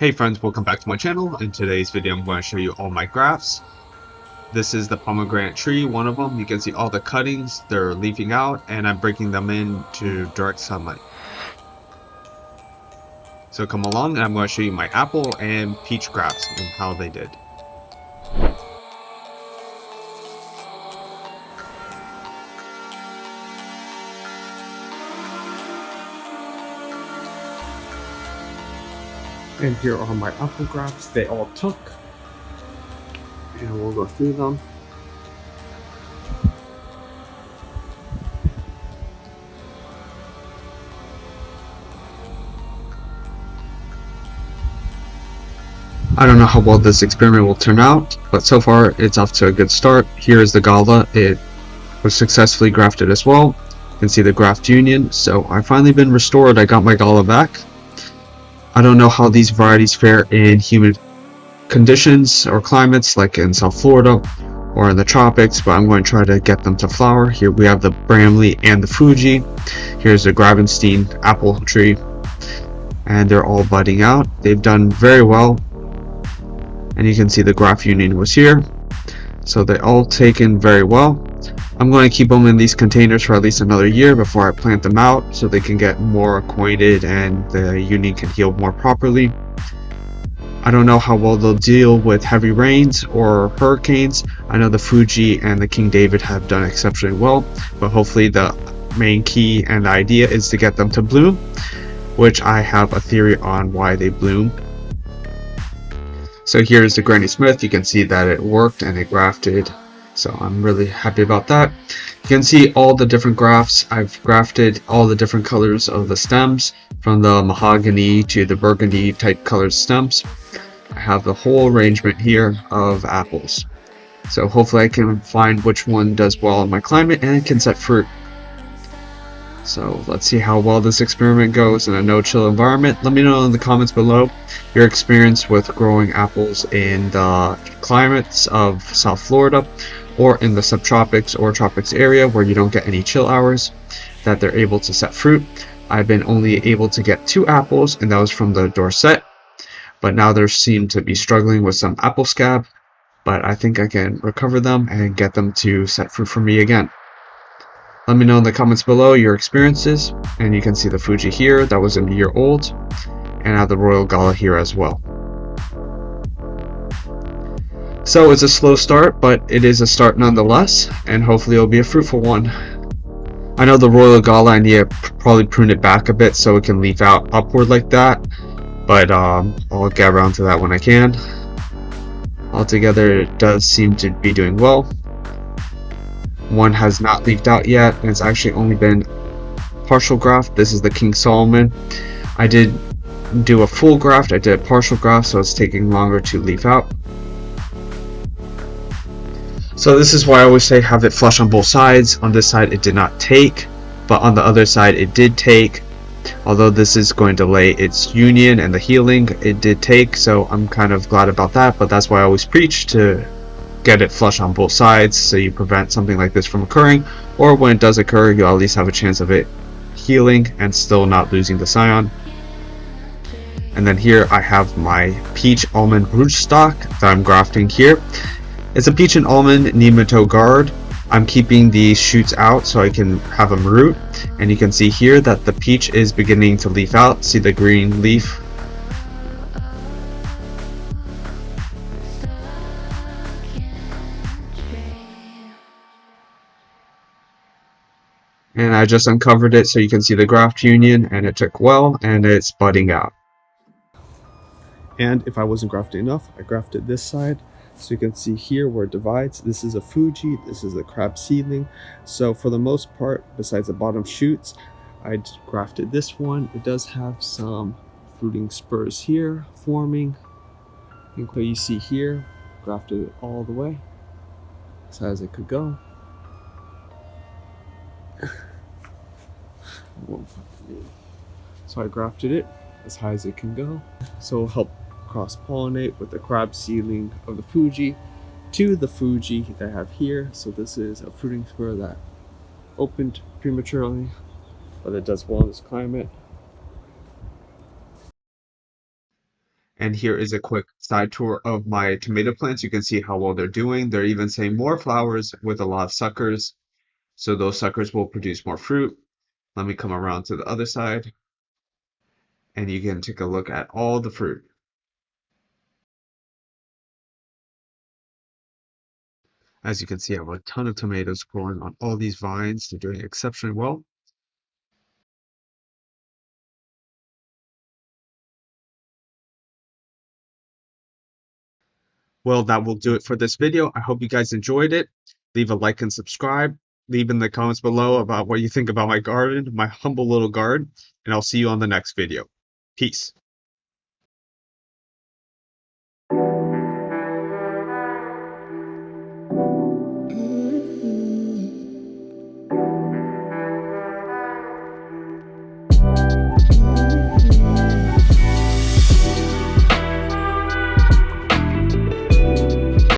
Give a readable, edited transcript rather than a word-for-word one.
Hey friends, welcome back to my channel. In today's video I'm going to show you all my grafts. This is the pomegranate tree, one of them. You can see all the cuttings, they're leafing out, and I'm breaking them into direct sunlight. So come along and I'm going to show you my apple and peach grafts and how they did. And here are my apple grafts. They all took, and we'll go through them. I don't know how well this experiment will turn out, but so far it's off to a good start. Here is the gala. It was successfully grafted as well. You can see the graft union. So I've finally been restored. I got my gala back. I don't know how these varieties fare in humid conditions or climates like in South Florida or in the tropics, but I'm going to try to get them to flower. Here we have the Bramley and the Fuji. Here's the Gravenstein apple tree, and they're all budding out. They've done very well, and you can see the graft union was here, so they all taken very well. I'm going to keep them in these containers for at least another year before I plant them out so they can get more acquainted and the union can heal more properly. I don't know how well they'll deal with heavy rains or hurricanes. I know the Fuji and the King David have done exceptionally well, but hopefully the main key and the idea is to get them to bloom, which I have a theory on why they bloom. So here's the Granny Smith. You can see that it worked and it grafted, so I'm really happy about that. You can see all the different grafts. I've grafted all the different colors of the stems, from the mahogany to the burgundy type colored stems. I have the whole arrangement here of apples. So hopefully I can find which one does well in my climate and it can set fruit. So let's see how well this experiment goes in a no-chill environment. Let me know in the comments below your experience with growing apples in the climates of South Florida or in the subtropics or tropics area where you don't get any chill hours, that they're able to set fruit. I've been only able to get 2 apples, and that was from the Dorset, but now they seem to be struggling with some apple scab, but I think I can recover them and get them to set fruit for me again. Let me know in the comments below your experiences, and you can see the Fuji here, that was a year old, and I have the Royal Gala here as well. So it's a slow start, but it is a start nonetheless, and hopefully it'll be a fruitful one. I know the Royal Gala, I need to probably prune it back a bit so it can leaf out upward like that, but I'll get around to that when I can. Altogether, it does seem to be doing well. One has not leafed out yet, and it's actually only been partial graft. This is the King Solomon. I did do a full graft, I did a partial graft, so it's taking longer to leaf out. So this is why I always say have it flush on both sides. On this side it did not take, but on the other side it did take. Although this is going to delay its union and the healing, it did take, so I'm kind of glad about that, but that's why I always preach to get it flush on both sides so you prevent something like this from occurring, or when it does occur you'll at least have a chance of it healing and still not losing the scion. And then here I have my peach almond rootstock that I'm grafting here. It's a peach and almond nematode guard. I'm keeping these shoots out so I can have them root, and you can see here that the peach is beginning to leaf out. See the green leaf? And I just uncovered it so you can see the graft union, and it took well and it's budding out. And if I wasn't grafting enough, I grafted this side. So you can see here where it divides. This is a Fuji, this is the crab seedling. So for the most part, besides the bottom shoots, I grafted this one. It does have some fruiting spurs here forming. What you see here, grafted it all the way as high as it could go. So I grafted it as high as it can go. So it'll help cross-pollinate with the crab seedling of the Fuji to the Fuji that I have here. So this is a fruiting spur that opened prematurely, but it does well in this climate. And here is a quick side tour of my tomato plants. You can see how well they're doing. They're even saying more flowers with a lot of suckers. So those suckers will produce more fruit. Let me come around to the other side and you can take a look at all the fruit. As you can see, I have a ton of tomatoes growing on all these vines. They're doing exceptionally well. Well, that will do it for this video. I hope you guys enjoyed it. Leave a like and subscribe. Leave in the comments below about what you think about my garden, my humble little garden, and I'll see you on the next video. Peace.